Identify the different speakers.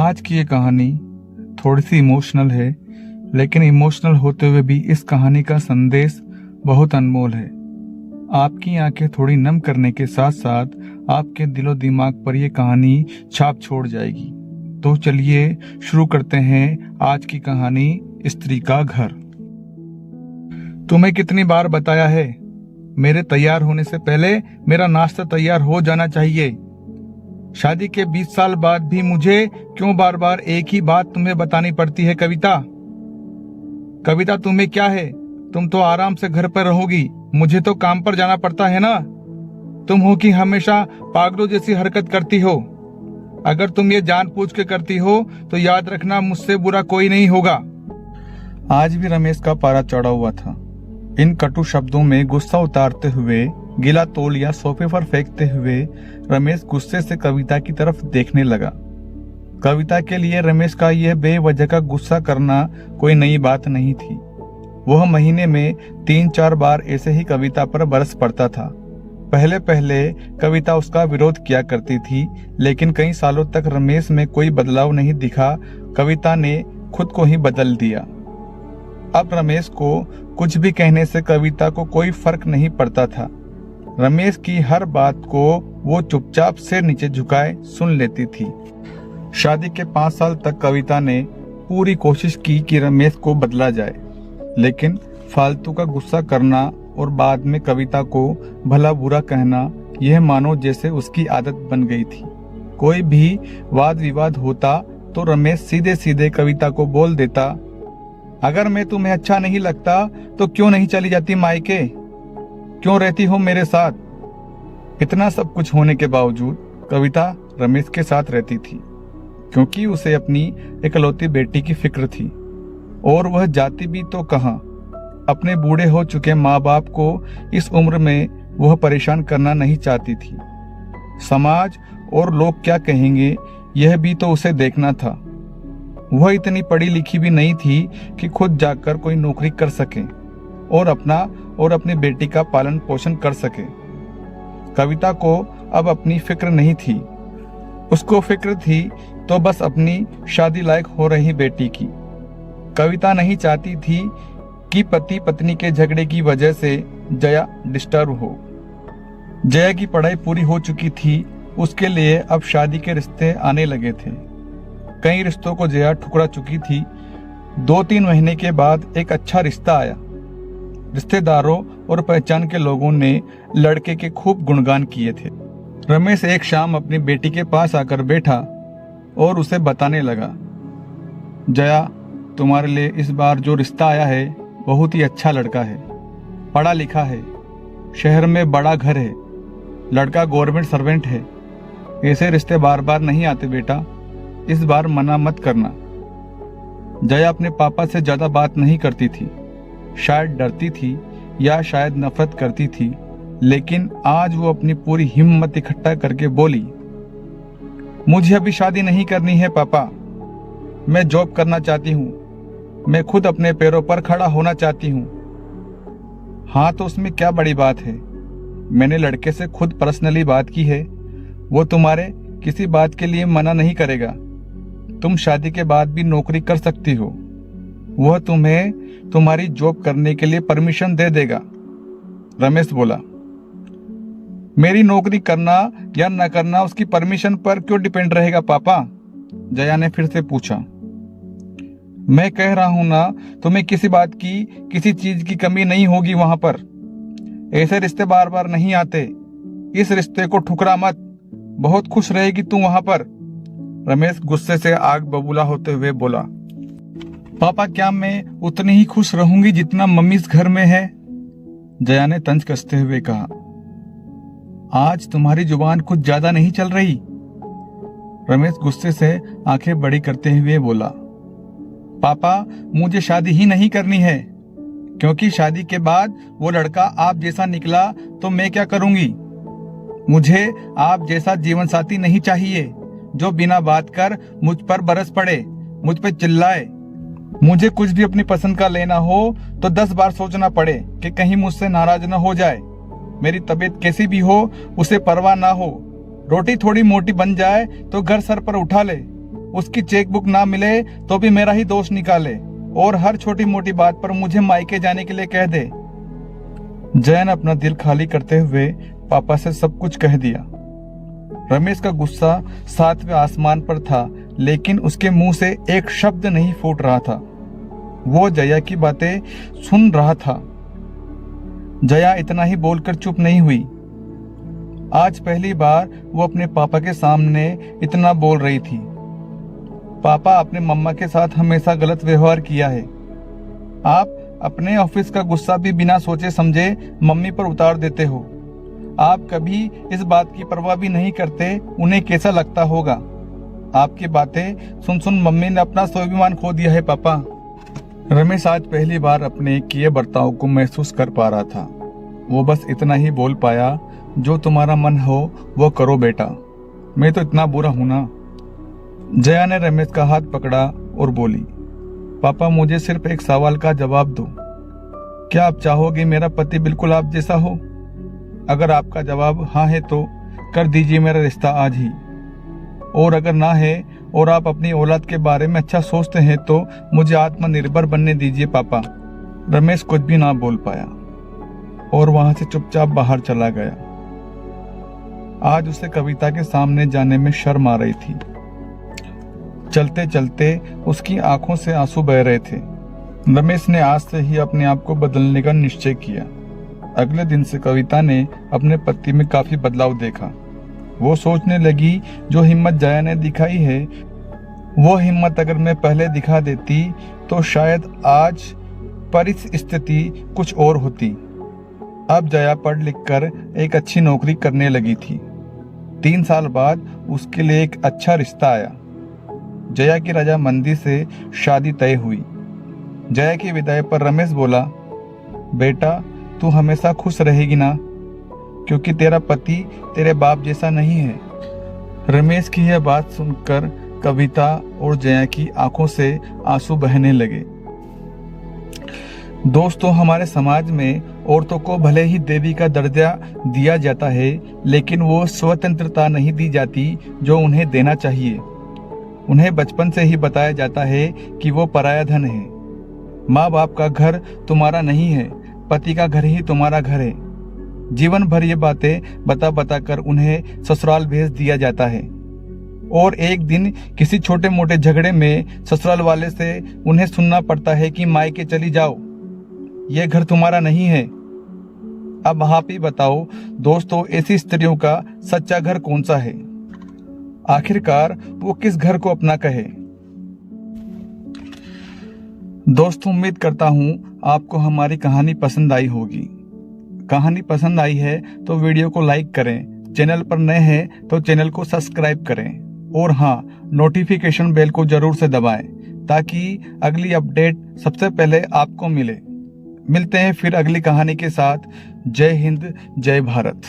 Speaker 1: आज की ये कहानी थोड़ी सी इमोशनल है, लेकिन इमोशनल होते हुए भी इस कहानी का संदेश बहुत अनमोल है। आपकी आंखें थोड़ी नम करने के साथ साथ आपके दिलो दिमाग पर यह कहानी छाप छोड़ जाएगी। तो चलिए शुरू करते हैं आज की कहानी, स्त्री का घर। तुम्हें कितनी बार बताया है, मेरे तैयार होने से पहले मेरा नाश्ता तैयार हो जाना चाहिए। शादी के 20 साल बाद भी मुझे क्यों बार बार एक ही बात तुम्हें बतानी पड़ती है कविता? कविता तुम्हें क्या है, तुम तो आराम से घर पर रहोगी, मुझे तो काम पर जाना पड़ता है ना। तुम हो कि हमेशा पागलों जैसी हरकत करती हो। अगर तुम ये जानबूझ के करती हो तो याद रखना, मुझसे बुरा कोई नहीं होगा। आज भी रमेश का पारा चढ़ा हुआ था। इन कटु शब्दों में गुस्सा उतारते हुए, गीला तौलिया सोफे पर फेंकते हुए रमेश गुस्से से कविता की तरफ देखने लगा। कविता के लिए रमेश का यह बेवजह का गुस्सा करना कोई नई बात नहीं थी। वह महीने में 3-4 बार ऐसे ही कविता पर बरस पड़ता था। पहले पहले कविता उसका विरोध किया करती थी, लेकिन कई सालों तक रमेश में कोई बदलाव नहीं दिखा। कविता ने खुद को ही बदल दिया। अब रमेश को कुछ भी कहने से कविता को कोई फर्क नहीं पड़ता था। रमेश की हर बात को वो चुपचाप सिर नीचे झुकाए सुन लेती थी। शादी के 5 साल तक कविता ने पूरी कोशिश की कि रमेश को बदला जाए, लेकिन फालतू का गुस्सा करना और बाद में कविता को भला बुरा कहना, यह मानो जैसे उसकी आदत बन गई थी। कोई भी वाद विवाद होता तो रमेश सीधे सीधे कविता को बोल देता, अगर मैं तुम्हें अच्छा नहीं लगता तो क्यों नहीं चली जाती मायके, क्यों रहती हो मेरे साथ। इतना सब कुछ होने के बावजूद कविता रमेश के साथ रहती थी, क्योंकि उसे अपनी इकलौती बेटी की फिक्र थी। और वह जाती भी तो कहां, अपने बूढ़े हो चुके माँ बाप को इस उम्र में वह परेशान करना नहीं चाहती थी। समाज और लोग क्या कहेंगे, यह भी तो उसे देखना था। वह इतनी पढ़ी लिखी भी नहीं थी कि खुद जाकर कोई नौकरी कर सके और अपना और अपनी बेटी का पालन पोषण कर सके। कविता को अब अपनी फिक्र नहीं थी। उसको फिक्र थी तो बस अपनी शादी लायक हो रही बेटी की। कविता नहीं चाहती थी कि पति पत्नी के झगड़े की वजह से जया डिस्टर्ब हो। जया की पढ़ाई पूरी हो चुकी थी, उसके लिए अब शादी के रिश्ते आने लगे थे। कई रिश्तों को जया ठुकरा चुकी थी। 2-3 महीने के बाद एक अच्छा रिश्ता आया। रिश्तेदारों और पहचान के लोगों ने लड़के के खूब गुणगान किए थे। रमेश एक शाम अपनी बेटी के पास आकर बैठा और उसे बताने लगा, जया, तुम्हारे लिए इस बार जो रिश्ता आया है बहुत ही अच्छा लड़का है, पढ़ा लिखा है, शहर में बड़ा घर है, लड़का गवर्नमेंट सर्वेंट है। ऐसे रिश्ते बार बार नहीं आते बेटा, इस बार मना मत करना। जया अपने पापा से ज्यादा बात नहीं करती थी, शायद डरती थी या शायद नफरत करती थी, लेकिन आज वो अपनी पूरी हिम्मत इकट्ठा करके बोली, मुझे अभी शादी नहीं करनी है पापा, मैं जॉब करना चाहती हूँ, मैं खुद अपने पैरों पर खड़ा होना चाहती हूँ। हाँ तो उसमें क्या बड़ी बात है, मैंने लड़के से खुद पर्सनली बात की है, वो तुम्हारे किसी बात के लिए मना नहीं करेगा। तुम शादी के बाद भी नौकरी कर सकती हो, वह तुम्हें तुम्हारी जॉब करने के लिए परमिशन दे देगा। रमेश बोला, मेरी नौकरी करना या न करना उसकी परमिशन पर क्यों डिपेंड रहेगा पापा? जया ने फिर से पूछा। मैं कह रहा हूं ना, तुम्हें किसी बात की, किसी चीज की कमी नहीं होगी वहां पर। ऐसे रिश्ते बार बार नहीं आते, इस रिश्ते को ठुकरा मत, बहुत खुश रहेगी तू वहां पर। रमेश गुस्से से आग बबूला होते हुए बोला, पापा क्या मैं उतनी ही खुश रहूंगी जितना मम्मी इस घर में है? जया ने तंज कसते हुए कहा, आज तुम्हारी जुबान कुछ ज्यादा नहीं चल रही? रमेश गुस्से से आंखें बड़ी करते हुए बोला, पापा मुझे शादी ही नहीं करनी है, क्योंकि शादी के बाद वो लड़का आप जैसा निकला तो मैं क्या करूंगी? मुझे आप जैसा जीवन साथी नहीं चाहिए जो बिना बात कर मुझ पर बरस पड़े, मुझ पे चिल्लाए। मुझे कुछ भी अपनी पसंद का लेना हो तो 10 बार सोचना पड़े कि कहीं मुझसे नाराज न हो जाए। मेरी तबीयत कैसी भी हो उसे परवाह ना हो, रोटी थोड़ी मोटी बन जाए तो घर सर पर उठा ले, उसकी चेकबुक ना मिले तो भी मेरा ही दोष निकाले और हर छोटी मोटी बात पर मुझे मायके जाने के लिए कह दे। जया ने अपना दिल खाली करते हुए पापा से सब कुछ कह दिया। रमेश का गुस्सा 7वें आसमान पर था, लेकिन उसके मुंह से एक शब्द नहीं फूट रहा था। वो जया की बातें सुन रहा था। जया इतना ही बोलकर चुप नहीं हुई। आज पहली बार वो अपने पापा के सामने इतना बोल रही थी। पापा, आपने मम्मा के साथ हमेशा गलत व्यवहार किया है। आप अपने ऑफिस का गुस्सा भी बिना सोचे समझे मम्मी पर उतार देते हो। आप कभी इस बात की परवाह भी नहीं करते उन्हें कैसा लगता होगा। आपकी बातें सुन सुन मम्मी ने अपना स्वाभिमान खो दिया है पापा। रमेश आज पहली बार अपने किए बर्ताव को महसूस कर पा रहा था। वो बस इतना ही बोल पाया, जो तुम्हारा मन हो वो करो बेटा, मैं तो इतना बुरा हूं ना। जया ने रमेश का हाथ पकड़ा और बोली, पापा मुझे सिर्फ एक सवाल का जवाब दो। क्या आप चाहोगे मेरा पति बिल्कुल आप जैसा हो? अगर आपका जवाब हाँ है तो कर दीजिए मेरा रिश्ता आज ही, और अगर ना है और आप अपनी औलाद के बारे में अच्छा सोचते हैं तो मुझे आत्मनिर्भर बनने दीजिए पापा। रमेश कुछ भी ना बोल पाया और वहां से चुपचाप बाहर चला गया। आज उसे कविता के सामने जाने में शर्म आ रही थी। चलते चलते उसकी आंखों से आंसू बह रहे थे। रमेश ने आज से ही अपने आप को बदलने का निश्चय किया। अगले दिन से कविता ने अपने पति में काफी बदलाव देखा। वो सोचने लगी, जो हिम्मत जया ने दिखाई है वो हिम्मत अगर मैं पहले दिखा देती तो शायद आज परिस्थिति कुछ और होती। अब जया पढ़ लिख कर एक अच्छी नौकरी करने लगी थी। 3 साल बाद उसके लिए एक अच्छा रिश्ता आया। जया की रजामंदी से शादी तय हुई। जया की विदाई पर रमेश बोला, बेटा तू हमेशा खुश रहेगी ना, क्योंकि तेरा पति तेरे बाप जैसा नहीं है। रमेश की यह बात सुनकर कविता और जया की आंखों से आंसू बहने लगे। दोस्तों, हमारे समाज में औरतों को भले ही देवी का दर्जा दिया जाता है, लेकिन वो स्वतंत्रता नहीं दी जाती जो उन्हें देना चाहिए। उन्हें बचपन से ही बताया जाता है कि वो पराया धन है। माँ बाप का घर तुम्हारा नहीं है, पति का घर ही तुम्हारा घर है। जीवन भर ये बातें बता बता कर उन्हें ससुराल भेज दिया जाता है, और एक दिन किसी छोटे मोटे झगड़े में ससुराल वाले से उन्हें सुनना पड़ता है कि मायके चली जाओ, ये घर तुम्हारा नहीं है। अब आप ही बताओ दोस्तों, ऐसी स्त्रियों का सच्चा घर कौन सा है? आखिरकार वो किस घर को अपना कहे? दोस्तों, उम्मीद करता हूं आपको हमारी कहानी पसंद आई होगी। कहानी पसंद आई है तो वीडियो को लाइक करें, चैनल पर नए हैं तो चैनल को सब्सक्राइब करें, और हाँ, नोटिफिकेशन बेल को जरूर से दबाएं ताकि अगली अपडेट सबसे पहले आपको मिले। मिलते हैं फिर अगली कहानी के साथ। जय हिंद, जय भारत।